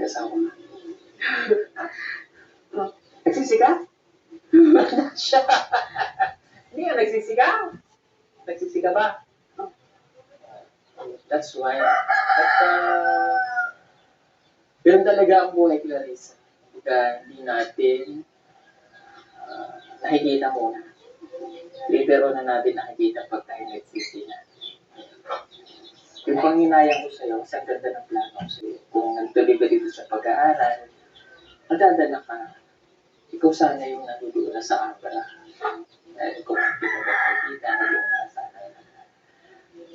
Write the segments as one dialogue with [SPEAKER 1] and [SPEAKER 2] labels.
[SPEAKER 1] nag-asawa ka. Nagsisigaw? Wala siya. Hindi nga nagsisigaw. Nagsisigaw ba? That's why. At, ganun talaga ang buhay, Clarissa. Hindi natin nakikita muna. Later on na natin nakikita pag tayo nagsisigaw. Yung panghinayang ko sa'yo, sa ganda ng plano ko sa'yo. Kung nagtuloy ka dito sa pag-aaral, madadala ka. Ikaw sana yung natutula sa abra. Dahil kung hindi mo nakikita,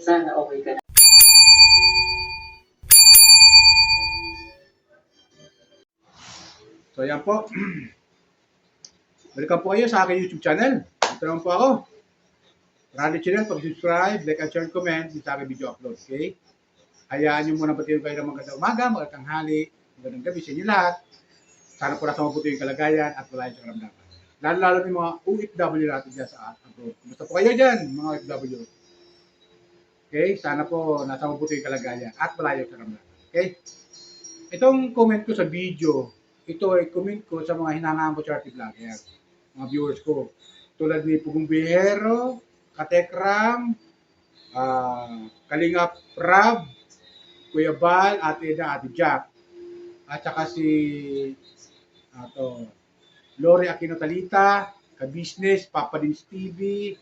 [SPEAKER 1] sana okay ka na.
[SPEAKER 2] So, yan po. Welcome po kayo sa aking YouTube channel. Ito naman po ako. Rally channel, pag-subscribe, like and share, comment sa aking video upload. Okay? Hayaan nyo muna pati kayo ng magandang umaga, magandang tanghali, magandang gabi sa inyo lahat. Sana po nasa mabuti yung kalagayan at wala yung karamdaman. Lalo-lalo yung mga OFW natin dyan sa abroad. Kumusta po kayo dyan, mga OFW? Okay? Sana po nasa mabuti yung kalagayan at wala yung karamdaman. Okay? Itong comment ko sa video, ito ay comment ko sa mga hinangaan ko charity vlogger, mga viewers ko. Tulad ni Pugong Bihero, Katekram, Kalingap Rab, Kuya Bal, Ate Eda, Ate Jack. At saka si Lori Aquino Talita, Ka-Business, Papa Dins TV.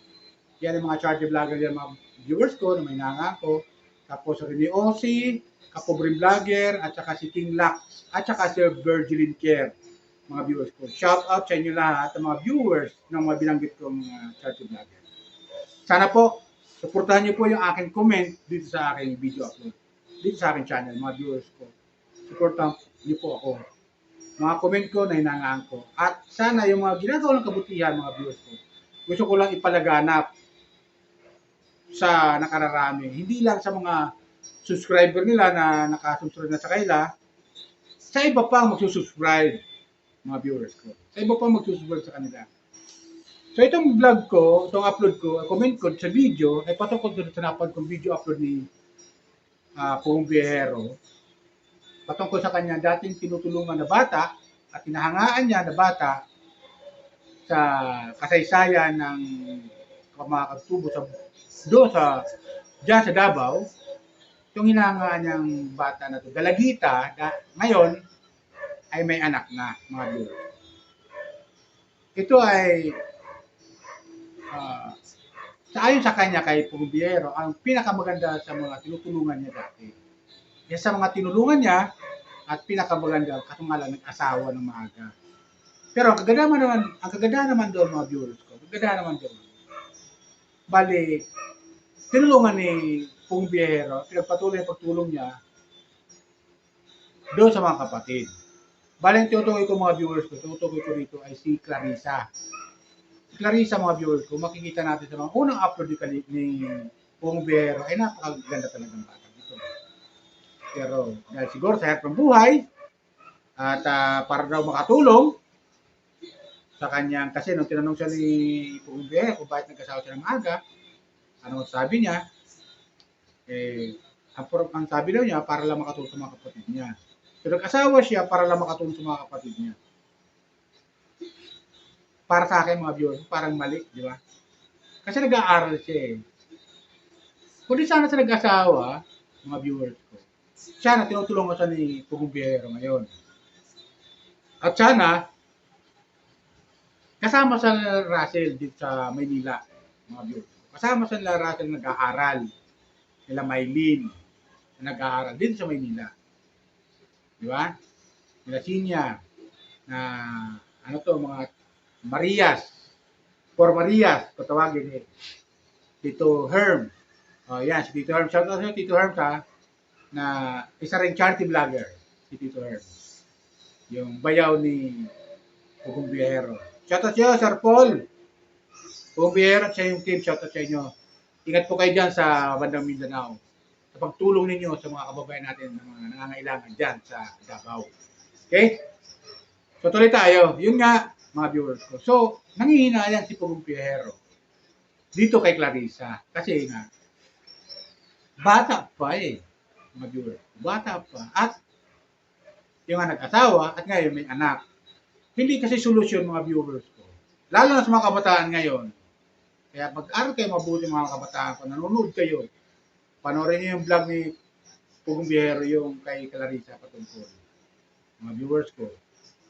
[SPEAKER 2] Yan ang mga charity vlogger yan, mga viewers ko na may hinangaan ko. Tapos Rene Osi, Kapobring Vlogger, at saka si King Lax, at saka si Virgilin Care, mga viewers ko. Shout out sa inyo lahat, ang mga viewers ng mga binanggit kong charity vlogger. Sana po, suportahan niyo po yung aking comment dito sa aking video upload. Dito sa aking channel, mga viewers ko. Suportahan niyo po ako. Mga comment ko na hinangaan ko. At sana yung mga ginagawa ng kabutihan, mga viewers ko, gusto ko lang ipalaganap sa nakararami. Hindi lang sa mga subscriber nila na nakasubscribe na sa kanila, sa iba pang magsusubscribe, mga viewers ko. Sa iba pang magsusubscribe sa kanila. So itong vlog ko, itong upload ko, comment ko sa video, ay patungkol doon sa napad kong video upload ni Pugong Bihero. Patungkol sa kanya dating tinutulungan na bata at hinahangaan niya na bata sa kasaysayan ng mga katubo diyan sa Davao. Itong hinahangaan niyang bata na to, Dalagita, ngayon ay may anak na, mga viewers. Ito ay ayon sa kanya kay Pugong Bihero, ang pinakamaganda sa mga tinutulungan niya dati. Yan sa mga tinulungan niya at pinakamaganda katungalan nag-asawa ng maaga. Pero ang kagandahan naman doon, mga viewers ko, kagandahan naman doon. Bali, tinulungan ni Pugong Bihero, pinagpatuloy ang pagtulong niya doon sa mga kapatid. Bali, ang tinutukoy ko mga viewers ko, tinutukoy ko dito ay si Clarissa. Clarissa, mga viewers ko, makikita natin sa mga unang upload ni Pugong Bihero, ay napakaganda talagang bata dito. Pero dahil siguro sa hirap ng buhay, at para daw makatulong sa kanyang, kasi nung tinanong siya ni Pugong Bihero kung bakit nagkasawa siya ng maaga, ano sabi niya, ang sabi daw niya, para lang makatulong sa mga kapatid niya. Pero nag-asawa siya para lang makatulong sa mga kapatid niya. Para sa akin, mga viewers, parang mali, di ba? Kasi nag-aaral siya eh. Kung di sana sa nag-asawa, mga viewers ko, sana tinutulungan siya ni Pugong Bihero ngayon. At sana, kasama sa Russell dito sa Maynila, mga viewers ko. Kasama sa Russell nag-aaral. Nila Maylin, na nag-aaral dito sa Maynila. Di ba? Nila Sinya, na mga Marias, for Marias, patawagin eh. Tito Herm. Yan, si Tito Herm. Shout out sa Tito Herm na isa rin charity vlogger, si Tito Herm. Yung bayaw ni Pugong Bihero. Shout out sa iyo, Sir Paul. Pugong Bihero at sa yung team, shout out sa inyo. Ingat po kayo dyan sa bandang Mindanao. Sa pagtulong ninyo sa mga kababayan natin na mga nangangailangan dyan sa Davao. Okay? So tuloy tayo. Yun nga, mga viewers ko. So, nangihinayang si Pugong Bihero dito kay Clarissa. Kasi nga, bata pa eh. Mga viewers. Bata pa. At yung nga nag-asawa at ngayon may anak. Hindi kasi solusyon mga viewers ko. Lalo na sa mga kabataan ngayon. Kaya pag-aral kayo mabuti mga kabataan ko, nanonood kayo. Panoorin niyo yung vlog ni Pugong Biyahero yung kay Clarissa patungkol. Mga viewers ko.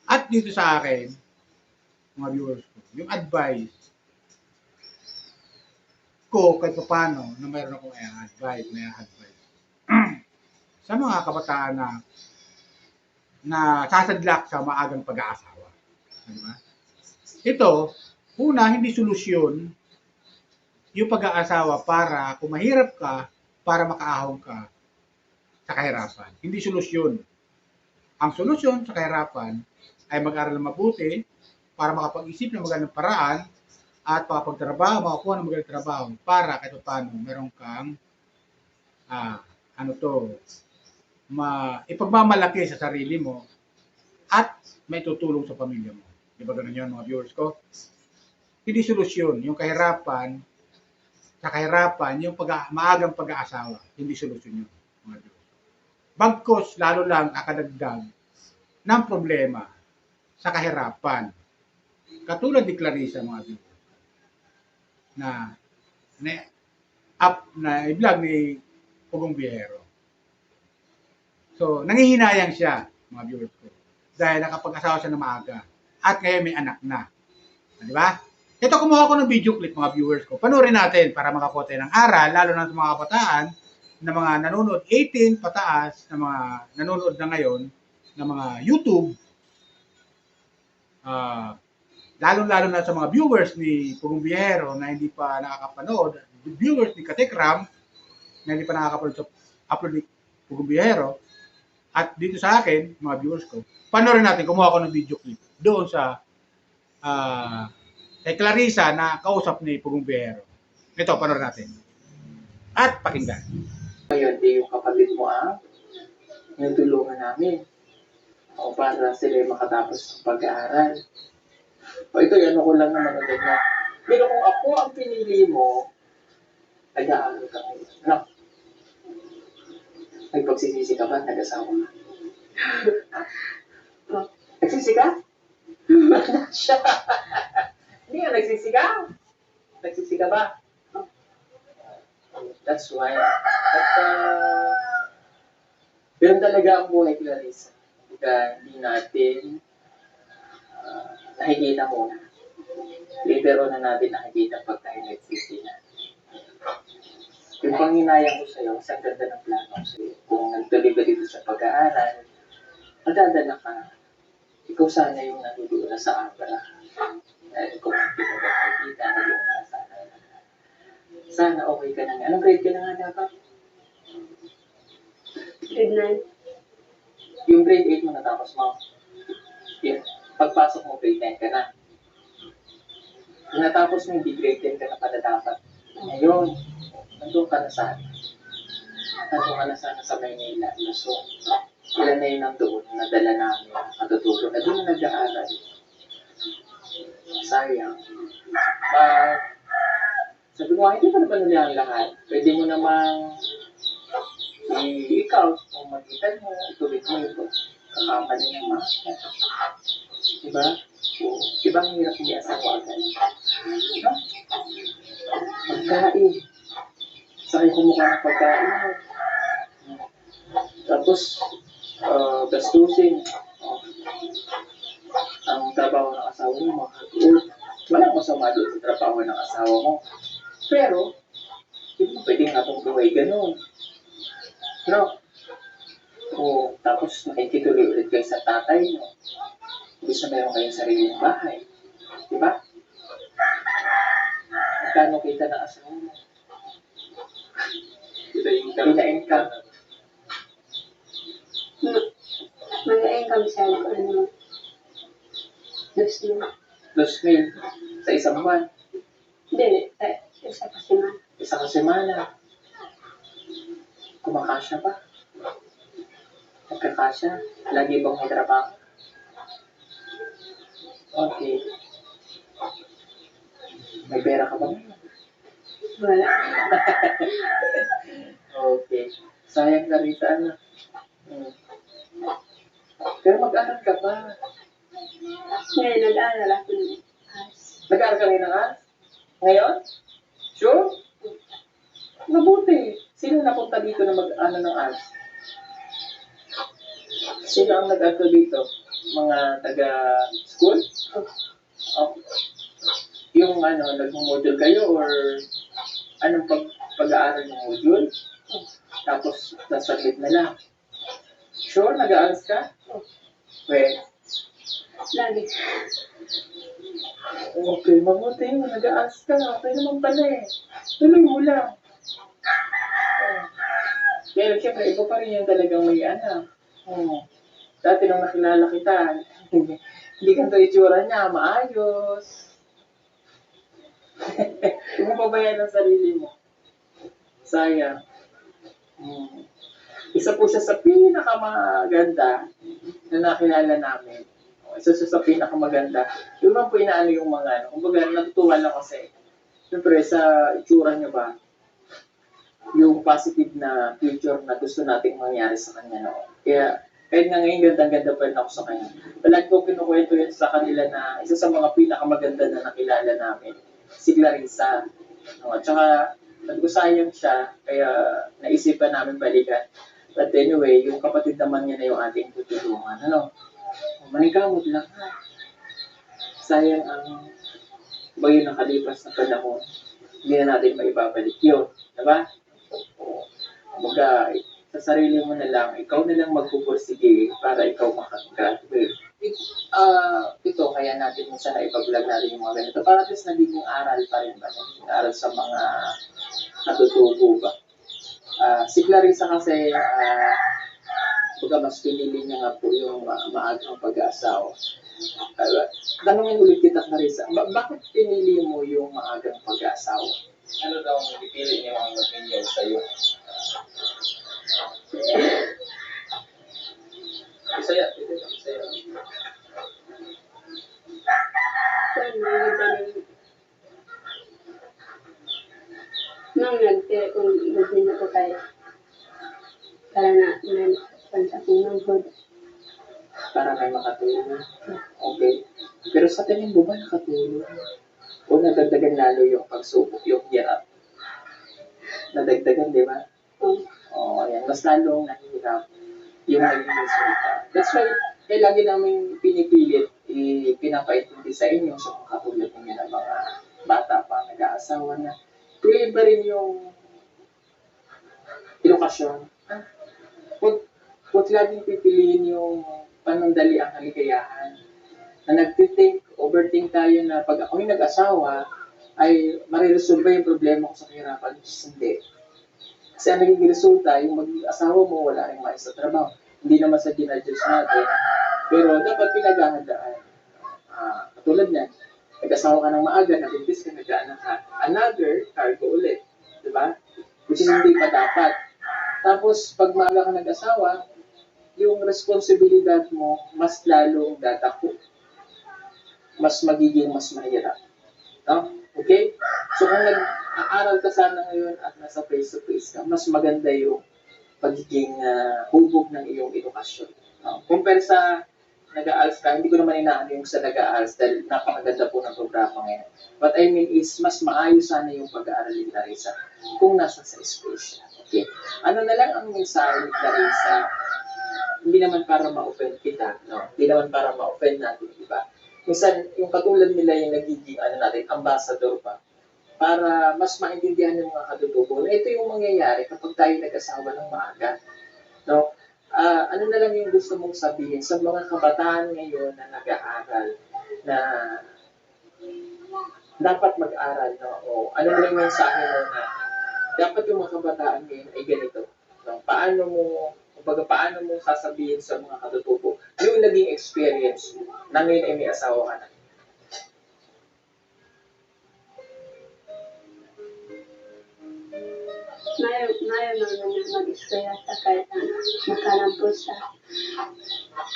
[SPEAKER 2] At dito sa akin, mga viewers ko, yung advice ko kahit paano na mayroon akong advice sa mga kabataan na sasadlak sa maagang pag-aasawa. Diba? Ito, una, hindi solusyon yung pag-aasawa para kung mahirap ka, para makaahon ka sa kahirapan. Hindi solusyon. Ang solusyon sa kahirapan ay mag-aral ng mabuti para makapag-isip ng magandang paraan at makapagtrabaho, makakuha ng magandang trabaho para kahit paano meron kang ipagmamalaki sa sarili mo at may tutulong sa pamilya mo. Di ba ganun yun mga viewers ko? Hindi solusyon yung kahirapan, yung maagang pag-aasawa. Hindi solusyon yun mga viewers. Bagkos lalo lang akadagdag ng problema sa kahirapan. Katulad ni Clarissa mga viewers na i-vlog ni Pugong Biyahero. So, nangihinayang siya, mga viewers ko, dahil nakapag-asawa siya na maaga at ngayon may anak na. Di ba? Ito, kumuha ko ng video clip, mga viewers ko. Panoorin natin para makakuha tayo ng aral, lalo na sa mga kabataan na mga nanonood 18 pataas, na mga nanonood na ngayon ng mga YouTube, lalo na sa mga viewers ni Pugong Biyahero na hindi pa nakakapanood, viewers ni Katekram na hindi pa nakakapanood sa upload ni Pugong Biyahero, at dito sa akin, mga viewers ko, panoorin natin, kumuha ko ng video clip doon sa kay Clarissa na kausap ni Pugong Biyahero. Ito, panoorin natin. At pakinggan.
[SPEAKER 1] Ngayon, yung kapatid mo yung tulungan namin. O para sila makatapos ng pag-aaral. O ito, ano ko lang naman ulit na. Pero kung ako ang pinili mo, nag-aaral ka ngayon. No? Nagpagsisisi ka ba? Nag-asawa ka? Nagsisi ka? Bakit siya? Hindi nga nagsisi ka. Nagsisi ka ba? That's why. At, pero talaga ang buhay, Clarissa. Hindi natin nakikita muna. Later on na natin nakikita pag tayo nagsisi na. Yung panghinayang ko sa'yo, isang ganda ng plano ko sa'yo. Kung nagtuloy ka dito sa pag-aaral, magdadala ka. Ikaw sana yung natutula sa abra. Dahil kung hindi mo ba nakikita, sana okay ka na nga. Anong grade ka na nga dapat?
[SPEAKER 3] Grade 9.
[SPEAKER 1] Yung grade 8 mo natapos mo. Yeah. Pagpasok mo, grade 10 ka na. Kung natapos mo, hindi grade 10 ka na pala dapat. Ngayon, nandun ka na sana. Nandun ka na sana sa Maynila. So, ilan na yun ang doon, nadala namin, matutulog. Na doon na nag-aaral. Sayang. Sabi ko, hindi pa naman nila ang lahat. Pwede mo namang ikaw, kung magitan mo, ituloy mo ito. Kakamali ng mga. Diba? O, diba ang hirap hindi asawa agad? No? Pagkain. Saan kumukha ng pagkain mo? Tapos, gastusin. Ang trabaho ng asawa mo, makakatuod. Walang masama doon sa trabaho ng asawa mo. Pero, hindi mo pwedeng atong buhay ganun. No? O, tapos nakikituloy ulit kayo sa tatay nyo. Hindi sa meron kayong sariling bahay. Diba? Magkano kita ng asawa mo? Pina-income.
[SPEAKER 3] Mag-income siya kung 2,000.
[SPEAKER 1] 2,000 sa isang buwan.
[SPEAKER 3] Hindi, isa kasi man.
[SPEAKER 1] Isang semana. Kumakasya ba? Nagkakasya? Lagi bang may trabaho? Okay. May pera ka ba ngayon?
[SPEAKER 3] Wala.
[SPEAKER 1] Okay. Sayang Clarissa, ano? Pero mag-aral ka pa.
[SPEAKER 3] Ngayon, nag-aaral ako ng arts.
[SPEAKER 1] Nag-aral ka rin ng arts? Ngayon? Sure? Mabuti. Sino napunta dito na mag-ano ng arts? Sino ang nag-aral dito? Mga taga-school? Oh. Yung nag-module kayo or anong pag-aaral ng module? Tapos, nasaglit na lang. Sure, nag-aaral ka? Well,
[SPEAKER 3] Lagi.
[SPEAKER 1] okay, mabuti yun. Nag-aaral ka. Okay naman pala eh. Tuloy mo lang. Oh. Kaya siyempre, iba pa rin yung talagang may anak. Oh. Dati nung nakilala kita, hindi ganito itsura niya, maayos. Huwag mo pabayaan ang sarili mo. Sayang. Isa po siya sa pinakamaganda na nakilala namin. Isa siya sa pinakamaganda. Yung man po inaano yung mga kumbaga natutuwa lang kasi. Siyempre sa itsura niya ba, yung positive na future na gusto nating mangyari sa kanya noon. Kaya kahit nga ngayon gandang-ganda pa rin ako sa kanya. Palagi ko kinukwento yun sa kanila na isa sa mga pinakamaganda na nakilala namin, si Clarissa. No, at saka nag-usayang siya, kaya naisipan namin balikan. But anyway, yung kapatid naman niya na yung ating tutulungan. Manigamot lang ha. Sayang ang bayo ng kalipas na panahon. Hindi na natin maibabalik yun. Diba? Kumbaga, sa sarili mo na lang, ikaw na lang magpupursige para ikaw makagraduate. Ito, kaya natin minsan na ipa-vlog natin yung mga ganito. Para at least nagiging aral pa rin ba? Nagiging aral sa mga natutubo ba? Si Clarissa kasi, mas pinili niya nga po yung maagang pag-aasawa. Tanungin ulit kita, Clarissa, bakit pinili mo yung maagang pag-aasawa? Ano daw ang pipili niyo ang opinion sa'yo? Isaya.
[SPEAKER 3] Nung nag-tira kong gudin ako kay para na pansa kong manghod.
[SPEAKER 1] Para may makatulong. Okay. Pero sa tingin mo ba nakatulong? O nadagdagan lalo yung pagsubok, yung hirap? Nadagdagan, di ba? Oo, ayan. Mas lalong nahihirap yung naging resulta. That's why, kaya lagi namin pinipilit, pinapaintindi sa inyo sa mga katulad ninyo ng mga bata pa nag-aasawa na tuloy pa rin yung edukasyon. Huwag laging pipiliin yung panandali ang kaligayahan. Na overthink tayo na pag ako'y nag-asawa, ay mariresolve ba yung problema ko sa kahirapan? Hindi. Kasi ang nagiging resulta, yung magiging asawa mo, wala rin mais sa trabaho. Hindi naman sa ginadjust natin. Pero dapat pinaghahandaan. Katulad niyan, nag-asawa ka ng maaga, nabuntis ka, nag-aanak ka. Another cargo ulit. Diba? Which is hindi pa dapat. Tapos, pag maaga ka nag-asawa, yung responsibilidad mo, mas lalong dadako. Mas magiging mas mahirap. No? Okay? So kung nag-aaral ka sana ngayon at nasa face-to-face ka, mas maganda yung pagiging hubog ng iyong edukasyon. No? Compare sa nag-aaral ka, hindi ko naman inaano yung sa nag-aaral dahil napakaganda po ng programa ngayon. What I mean is, mas maayos sana yung pag-aaral ni Clarissa kung nasa sa school siya. Okay? Ano na lang ang mensahe ni Clarissa? Hindi naman para ma-offend kita, no? Hindi naman para ma-offend natin, di ba? Minsan, yung katulad nila yung nagiging, ambassador pa, para mas maintindihan ng mga katutubo na ito yung mangyayari kapag tayo nag-asawa ng maaga. No? Ano na lang yung gusto mong sabihin sa mga kabataan ngayon na nag-aaral, na dapat mag-aral, no? O ano na lang yung mensahe mo na dapat yung mga kabataan ngayon ay ganito. No? Paano mo sasabihin sa mga katutubo yung naging experience mo na ngayon ay may asawa ka na?
[SPEAKER 3] Mayo naman na mag-iskwela sa kahit makalampos sa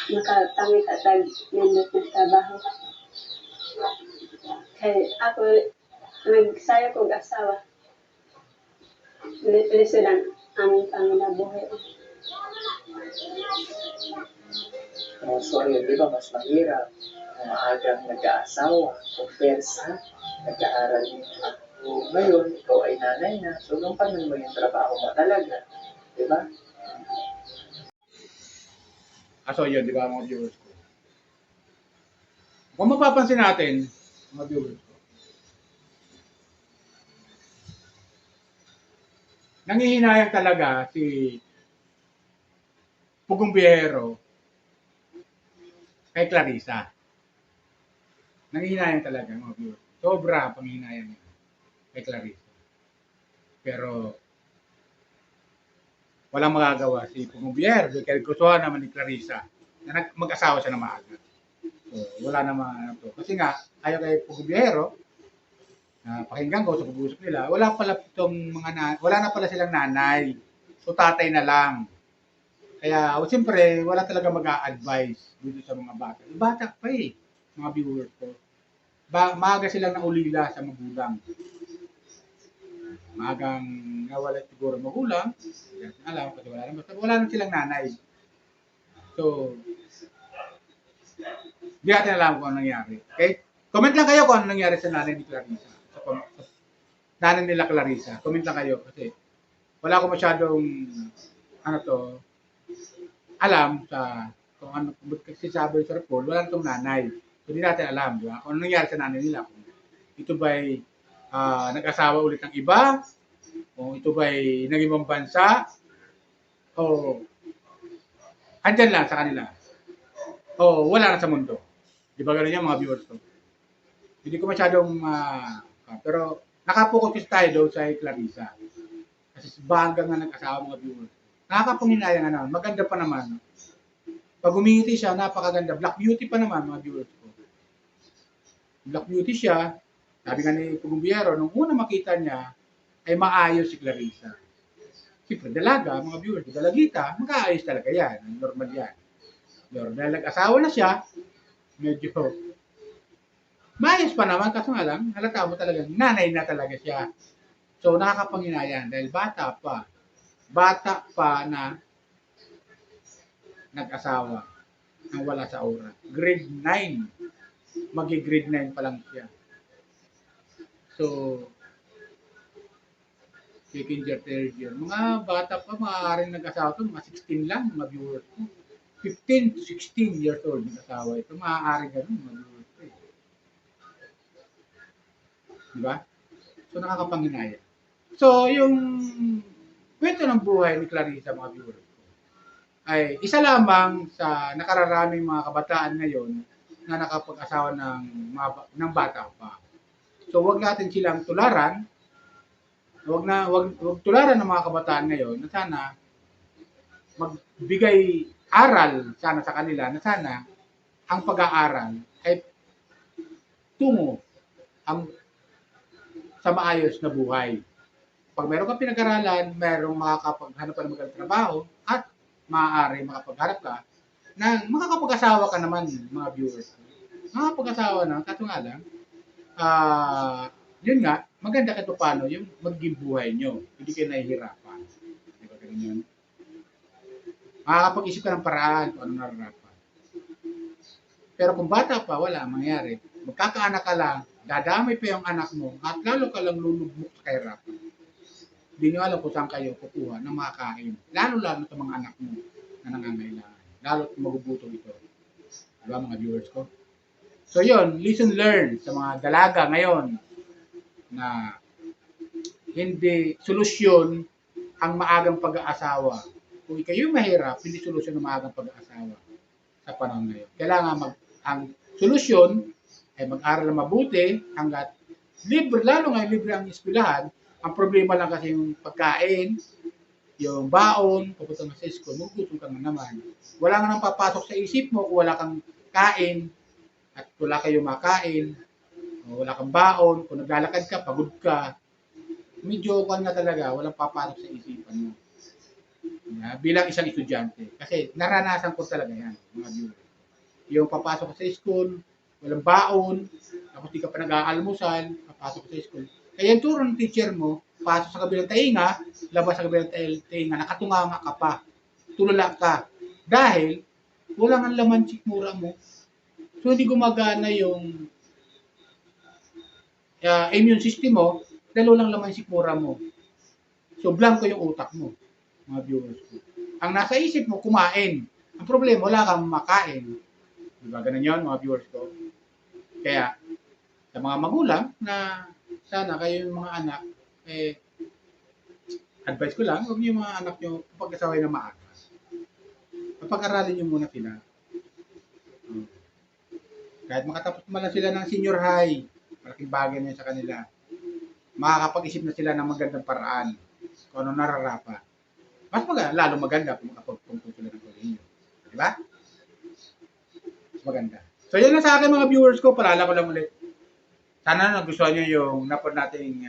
[SPEAKER 3] makatamit at nindot na trabaho. Kaya ako, nagsayo ko asawa. Lisod ang aming panginabuhi.
[SPEAKER 1] So, ayun, di ba, mas mahirap ang maagang nag-aasawa compare sa nag-aaral mo. So, ngayon, ikaw ay nanay na, so gampanan mo yung trabaho mo talaga. Di ba?
[SPEAKER 2] So yun, di ba mga viewers ko? Kung mapapansin natin, mga viewers ko, nangihinayang talaga si Pugong Biyahero kay Clarissa. Nangihinayang talaga mga viewers. Sobra ang panghihinayang niya kay Clarissa. Pero walang magagawa si Pugong Biyahero kaya gusto naman ni Clarissa na mag-asawa siya na maaga. So, wala namang ano to. Kasi nga, ayaw kay Pugong Biyahero, pakinggan ko sa pag-uusap nila, wala na pala silang nanay. So, tatay na lang. Kaya, siyempre, wala talaga mag-a-advise dito sa mga bata. Bata pa mga viewers ko. Maaga silang naulila sa magulang. Maagang nawala siguro magulang. Hindi natin alam kasi wala na silang nanay. So, hindi natin alam kung ano nangyari. Okay? Comment lang kayo kung ano nangyari sa nanay ni Clarissa. Sa nanay nila Clarissa. Comment lang kayo kasi wala ko masyadong alam sa kung ano kasi sabi sa report, wala itong nanay. So, hindi natin alam, di ba? Kung ano nangyari sa nanay nila. Kung ito ba'y nag-asawa ulit ng iba, kung ito ba'y naging ibang bansa, o andyan lang sa kanila, o wala na sa mundo. Di ba gano'n yung mga viewers ko? Hindi ko masyadong, pero nakapokus tayo doon sa Clarissa. Kasi bagang nga nag-asawa mga viewers. Nakakapanghinayang naman. Maganda pa naman. Pag umingiti siya, napakaganda. Black beauty pa naman mga viewers ko. Black beauty siya. Sabi nga ni Pugong Biyahero, nung una makita niya, ay maayos si Clarissa. Siyempre, dalaga, mga viewers, dalagita, mag-aayos talaga yan. Normal yan. Dahil nag-asawa na siya, medyo maayos pa naman, kaso nga lang, halata mo talaga, nanay na talaga siya. So, nakakapanghinayang dahil bata pa na nag-asawa ang wala sa aura. Grade 9. Magi-grade 9 pa lang siya. So, second year, third year. Mga bata pa, maaaring nag-asawa ito, mga 16 lang, mga viewers ko. 15 to 16 years old nag-asawa ito. Maaaring ganun, mga viewers ko. Diba? So, nakakapanghinayang. So, yung kwento ng buhay ni Clarissa, mga viewers ko, ay isa lamang sa nakararaming mga kabataan ngayon na nakapag-asawa ng bata pa. So, wag natin silang tularan. Wag tularan ng mga kabataan ngayon na sana magbigay aral sana sa kanila na sana ang pag-aaral ay tungo sa maayos na buhay. Pag meron kang pinag-aralan, merong makakapaghanap ka ng magandang trabaho at maaari makapaghanap ka na makakapag-asawa ka naman, mga viewers. Makakapag-asawa na, kaso nga lang, yun nga, maganda kahit paano yung maging buhay nyo. Hindi kayo nahihirapan. Di ba ganun yun? Makakapag-isip ka ng paraan kung anong nararapan. Pero kung bata pa, wala mangyari. Magkakaanak ka lang, dadamay pa yung anak mo, at lalo ka lang lulubok sa kahirapan. Hindi nyo alam kung saan kayo kukuha ng makakain. Lalo sa mga anak mo na nangangailangan. Lalo magugutom ito. Diba mga viewers ko? So yun, lesson learned sa mga dalaga ngayon na hindi solusyon ang maagang pag-aasawa. Kung kayo mahirap, hindi solusyon ang maagang pag-aasawa sa panahon ngayon. Kailangan ang solusyon ay mag-aral na mabuti hanggat libre, lalo nga libre ang eskwelahan. Ang problema lang kasi yung pagkain, yung baon, pupunta sa school, magugutom ka naman. Wala nga nang papasok sa isip mo kung wala kang kain at wala kayong makain, wala kang baon, kung naglalakad ka, pagod ka, medyo kan na talaga, walang papasok sa isipan mo. Bilang isang estudyante. Kasi naranasan ko talaga yan, mga viewers. Yung papasok ka sa school, walang baon, tapos di ka pa nag-aalmusal, papasok ka sa school. Kaya yung turo ng teacher mo, pasok sa kabilang tainga, labas sa kabilang tainga, nakatunganga ka pa, tulala ka. Dahil wala nga laman sikmura mo. So, hindi gumagana yung immune system mo dahil walang laman sikmura mo. So, blanco yung utak mo, mga viewers ko. Ang nasa isip mo, kumain. Ang problema, wala kang makain. Diba? Ganun yun, mga viewers ko. Kaya, sa mga magulang na sana kayo yung mga anak, advice ko lang, huwag niyo yung mga anak nyo pagkasaway na maaga. Pag-aralin nyo muna sila. Kahit makatapos man lang sila ng senior high, malaking bagay na sa kanila. Makakapag-isip na sila ng magandang paraan kung ano nararapat. Lalo maganda kung makapagpuntong sila ng kolehiyo. Diba? Mas maganda. So, yun lang sa akin mga viewers ko. Palala ko lang ulit. Sana nagustuhan nyo yung napod nating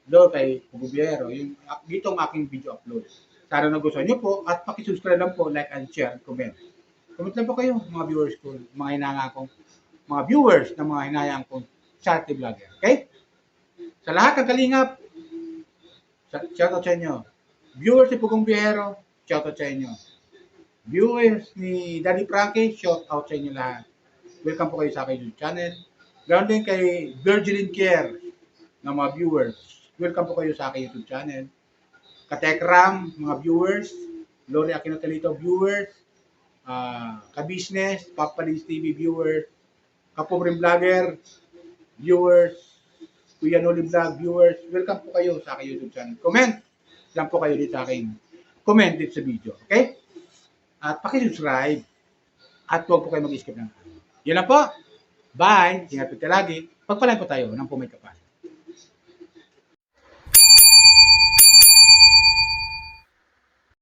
[SPEAKER 2] doon kay Pugubiero, yung dito ang aking video upload. Sana nagustuhan nyo po at pakisubscribe lang po, like and share, comment. Comment lang po kayo mga viewers ko, mga hinanga kong, mga viewers na mga hinayang kong charity vlogger. Okay? Sa lahat ng kalingap, shoutout sa inyo. Viewers ni Pugong Biyero, shoutout sa inyo. Viewers ni Daddy Frankie, shoutout sa inyo lahat. Welcome po kayo sa aking YouTube channel. Ganoon din kay Virgilin Care ng mga viewers. Welcome po kayo sa aking YouTube channel. Katekram, mga viewers. Lori Aquino Talito, viewers. Ka-business, Papalins TV, viewers. Kapobring Vlogger, viewers. Kuya Noli Vlog, viewers. Welcome po kayo sa aking YouTube channel. Comment lang po kayo dito sa aking comment dito sa video. Okay? At pakisubscribe. At huwag po kayo mag-skip ng. Yun lang po. Bye! Ingat po tayo lagi. Pagpalain po tayo ng pumay kapal.